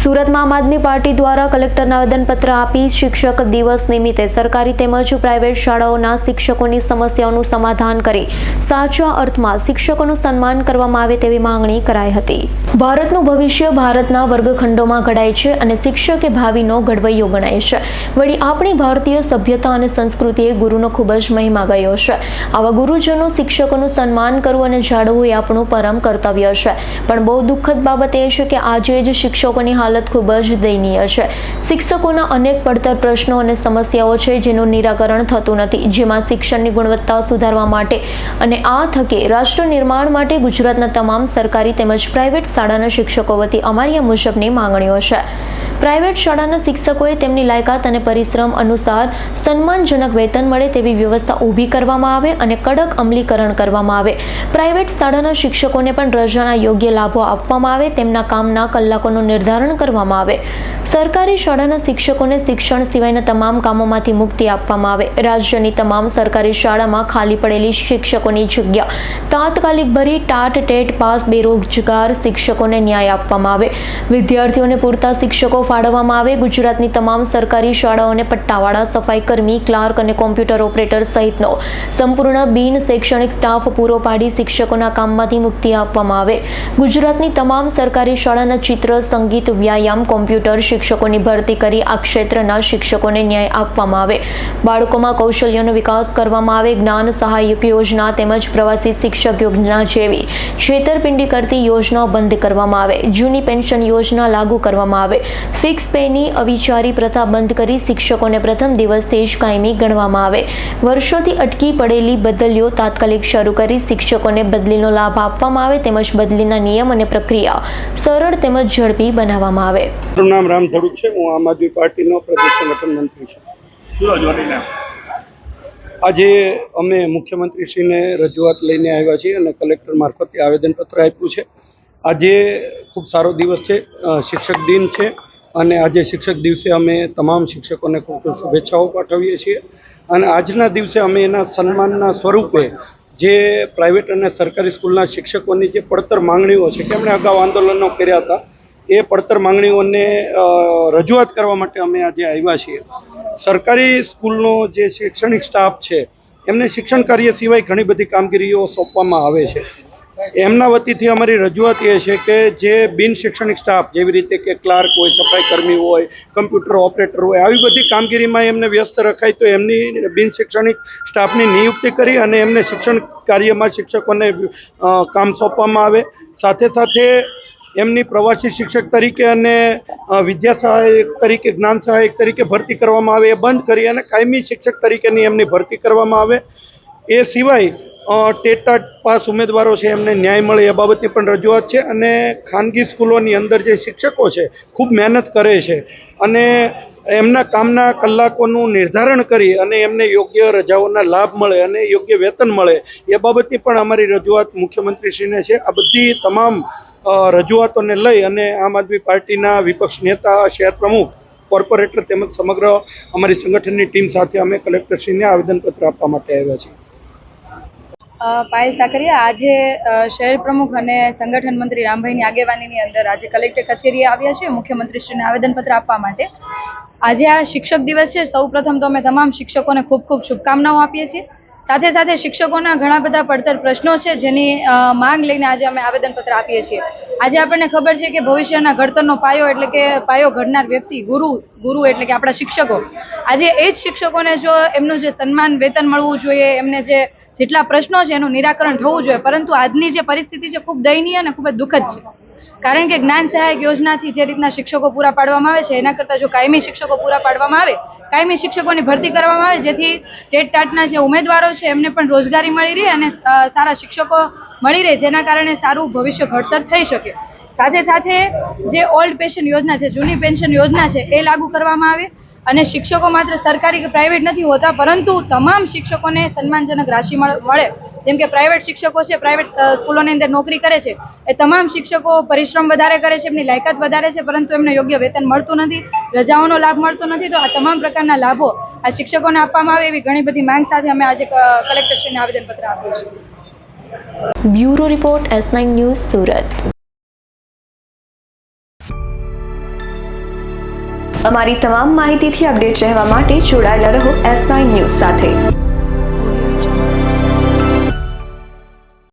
સુરતમાં આમ આદમી પાર્ટી દ્વારા કલેક્ટરને આવેદનપત્ર આપી શિક્ષક દિવસ નિમિત્તે સરકારી તેમજ પ્રાઇવેટ શાળાઓના શિક્ષકોની સમસ્યાઓનું સમાધાન કરી સાચા અર્થમાં શિક્ષકોનું સન્માન કરવામાં આવે તેવી માંગણી કરાઈ હતી। ભારતનું ભવિષ્ય ભારતના વર્ગખંડોમાં ઘડાય છે અને શિક્ષક એ ભાવિનો ઘડવૈયો ગણાય છે। વળી આપણી ભારતીય સભ્યતા અને સંસ્કૃતિએ ગુરુનો ખૂબ જ મહિમા ગયો છે। આવા ગુરુજનો શિક્ષકોનું સન્માન કરવું અને જાળવવું એ આપણું પરમ કર્તવ્ય છે। પણ બહુ દુઃખદ બાબત એ છે કે આજે જ શિક્ષકોની હાલત ખૂબ જ દયનીય છે। શિક્ષકોના અનેક પડતર પ્રશ્નો અને સમસ્યાઓ છે જેનું નિરાકરણ થતું નથી, જેમાં શિક્ષણની ગુણવત્તા સુધારવા માટે અને આ થકે રાષ્ટ્ર નિર્માણ માટે ગુજરાતના તમામ સરકારી તેમજ પ્રાઇવેટ શાળાના શિક્ષકો વતી અમારી આ મુજબની માંગણીઓ છે। પ્રાઇવેટ શાળાના શિક્ષકોએ તેમની લાયકાત અને પરિશ્રમ અનુસાર સન્માનજનક વેતન મળે તેવી વ્યવસ્થા ઊભી કરવામાં આવે અને કડક અમલીકરણ કરવામાં આવે। પ્રાઇવેટ શાળાના શિક્ષકોને પણ રજાના યોગ્ય લાભો આપવામાં આવે, તેમના કામના કલાકોનું નિર્ધારણ કરવામાં આવે। સરકારી શાળાના શિક્ષકોને શિક્ષણ સિવાયના તમામ કામોમાંથી મુક્તિ આપવામાં આવે। રાજ્યની તમામ સરકારી શાળામાં ખાલી પડેલી શિક્ષકોની જગ્યા તાત્કાલિક ભરી ટાટ ટેટ પાસ બેરોજગાર શિક્ષકોને ન્યાય આપવામાં આવે। વિદ્યાર્થીઓને પૂરતા શિક્ષકો ફાળવવામાં આવે। ગુજરાતની તમામ સરકારી શાળાઓને પટ્ટાવાળા, સફાઈ કર્મી, ક્લાર્ક અને કોમ્પ્યુટર ઓપરેટર સહિતનો સંપૂર્ણ બિન શૈક્ષણિક સ્ટાફ પૂરો પાડી શિક્ષકોના કામમાંથી મુક્તિ આપવામાં આવે। ગુજરાતની તમામ સરકારી શાળાના ચિત્ર, સંગીત, વ્યાયામ, કોમ્પ્યુટર શિક્ષકોની ભરતી કરી આ ક્ષેત્રના શિક્ષકોને ન્યાય આપવામાં આવે। બાળકોમાં કૌશલ્યનો વિકાસ કરવામાં આવે। જ્ઞાન સહાયક યોજના તેમજ પ્રવાસી શિક્ષક યોજના જેવી છેતરપિંડી કરતી યોજનાઓ બંધ કરવામાં આવે। જૂની પેન્શન યોજના લાગુ કરવામાં આવે। ફિક્સ પેની અવિચારી પ્રથા બંધ કરી શિક્ષકોને પ્રથમ દિવસથી જ કાયમી ગણવામાં આવે। વર્ષોથી અટકી પડેલી બદલીઓ તાત્કાલિક શરૂ કરી શિક્ષકોને બદલીનો લાભ આપવામાં આવે તેમજ બદલીના નિયમ અને પ્રક્રિયા સરળ તેમજ ઝડપી બનાવવામાં આવે। મારું નામ રામ ધડુક છે। હું આમ આદમી પાર્ટીનો પ્રદેશ સંગઠન મંત્રી છું। આજે અમે મુખ્યમંત્રીશ્રીને રજૂઆત લઈને આવ્યા છીએ અને કલેક્ટર મારફતે આવેદનપત્ર આપ્યું છે। આજે ખૂબ સારો દિવસ છે, શિક્ષક દિન છે અને આજે શિક્ષક દિવસે અમે તમામ શિક્ષકોને ખૂબ ખૂબ શુભેચ્છાઓ પાઠવીએ છીએ અને આજના દિવસે અમે એના સન્માનના સ્વરૂપે જે પ્રાઇવેટ અને સરકારી સ્કૂલના શિક્ષકોની જે પડતર માંગણીઓ છે કે એમણે અગાઉ આંદોલનો કર્યા હતા, એ પડતર માંગણીઓને રજૂઆત કરવા માટે અમે આજે આવ્યા છીએ। સરકારી સ્કૂલનો જે શૈક્ષણિક સ્ટાફ છે એમને શિક્ષણ કાર્ય સિવાય ઘણી બધી કામગીરીઓ સોંપવામાં આવે છે। એમના વતીથી અમારી રજૂઆત એ છે કે જે બિન શૈક્ષણિક સ્ટાફ જેવી રીતે કે ક્લાર્ક હોય, સફાઈ કર્મી હોય, કમ્પ્યુટર ઓપરેટર હોય, આવી બધી કામગીરીમાં એમને વ્યસ્ત રખાય તો એમની બિન શૈક્ષણિક સ્ટાફની નિયુક્તિ કરી અને એમને શિક્ષણ કાર્યમાં શિક્ષકોને કામ સોંપવામાં આવે। સાથે સાથે એમની પ્રવાસી શિક્ષક તરીકે અને વિદ્યા સહાયક તરીકે, જ્ઞાન સહાયક તરીકે ભરતી કરવામાં આવે, એ બંધ કરી અને કાયમી શિક્ષક તરીકેની એમની ભરતી કરવામાં આવે। એ સિવાય ટેટ પાસ ઉમેદવારો છે એમને ન્યાય મળે એ બાબતની પણ રજૂઆત છે અને ખાનગી સ્કૂલોની અંદર જે શિક્ષકો છે ખૂબ મહેનત કરે છે અને એમના કામના કલાકોનું નિર્ધારણ કરી અને એમને યોગ્ય રજાઓના લાભ મળે અને યોગ્ય વેતન મળે એ બાબતની પણ અમારી રજૂઆત મુખ્યમંત્રીશ્રીને છે। આ બધી તમામ રજૂઆતોને લઈ અને આમ આદમી પાર્ટીના વિપક્ષ નેતા, શહેર પ્રમુખ, કોર્પોરેટર તેમજ સમગ્ર અમારી સંગઠનની ટીમ સાથે અમે કલેક્ટરશ્રીને આવેદનપત્ર આપવા માટે આવ્યા છીએ। પાયલ સાકરિયા, આજે શહેર પ્રમુખ અને સંગઠન મંત્રી રામભાઈની આગેવાનીની અંદર આજે કલેક્ટર કચેરીએ આવ્યા છે મુખ્યમંત્રીશ્રીને આવેદનપત્ર આપવા માટે। આજે આ શિક્ષક દિવસ છે। સૌ પ્રથમ તો અમે તમામ શિક્ષકોને ખૂબ ખૂબ શુભકામનાઓ આપીએ છીએ। સાથે સાથે શિક્ષકોના ઘણા બધા પડતર પ્રશ્નો છે જેની માંગ લઈને આજે અમે આવેદનપત્ર આપીએ છીએ। આજે આપણને ખબર છે કે ભવિષ્યના ઘડતરનો પાયો એટલે કે પાયો ઘડનાર વ્યક્તિ ગુરુ એટલે કે આપણા શિક્ષકો। આજે એ જ શિક્ષકોને જો એમનું જે સન્માન વેતન મળવું જોઈએ, એમને જેટલા પ્રશ્નો છે એનું નિરાકરણ થવું જોઈએ, પરંતુ આજની જે પરિસ્થિતિ છે ખૂબ દયનીય અને ખૂબ જ દુઃખદ છે। કારણ કે જ્ઞાન સહાયક યોજનાથી જે રીતના શિક્ષકો પૂરા પાડવામાં આવે છે એના કરતાં જો કાયમી શિક્ષકો પૂરા પાડવામાં આવે, કાયમી શિક્ષકોની ભરતી કરવામાં આવે, જેથી ટેટ ટાટના જે ઉમેદવારો છે એમને પણ રોજગારી મળી રહે અને સારા શિક્ષકો મળી રહે, જેના કારણે સારું ભવિષ્ય ઘડતર થઈ શકે। સાથે સાથે જે ઓલ્ડ પેન્શન યોજના છે, જૂની પેન્શન યોજના છે, એ લાગુ કરવામાં આવે અને શિક્ષકો માત્ર સરકારી કે પ્રાઇવેટ નથી હોતા, પરંતુ તમામ શિક્ષકોને સન્માનજનક રાશિ મળે। જેમ કે પ્રાઇવેટ શિક્ષકો છે, પ્રાઇવેટ સ્કૂલોની અંદર નોકરી કરે છે, એ તમામ શિક્ષકો પરિશ્રમ વધારે કરે છે, એમની લાયકાત વધારે છે, પરંતુ એમને યોગ્ય વેતન મળતું નથી, રજાઓનો લાભ મળતો નથી। તો આ તમામ પ્રકારના લાભો આ શિક્ષકોને આપવામાં આવે એવી ઘણી બધી માંગ સાથે અમે આજે કલેક્ટરશ્રીને આવેદનપત્ર આપ્યું છે। Bureau report S9 news, Surat. અમારી તમામ માહિતીથી અપડેટ રહેવા માટે જોડાયેલા રહો S9 ન્યૂઝ સાથે।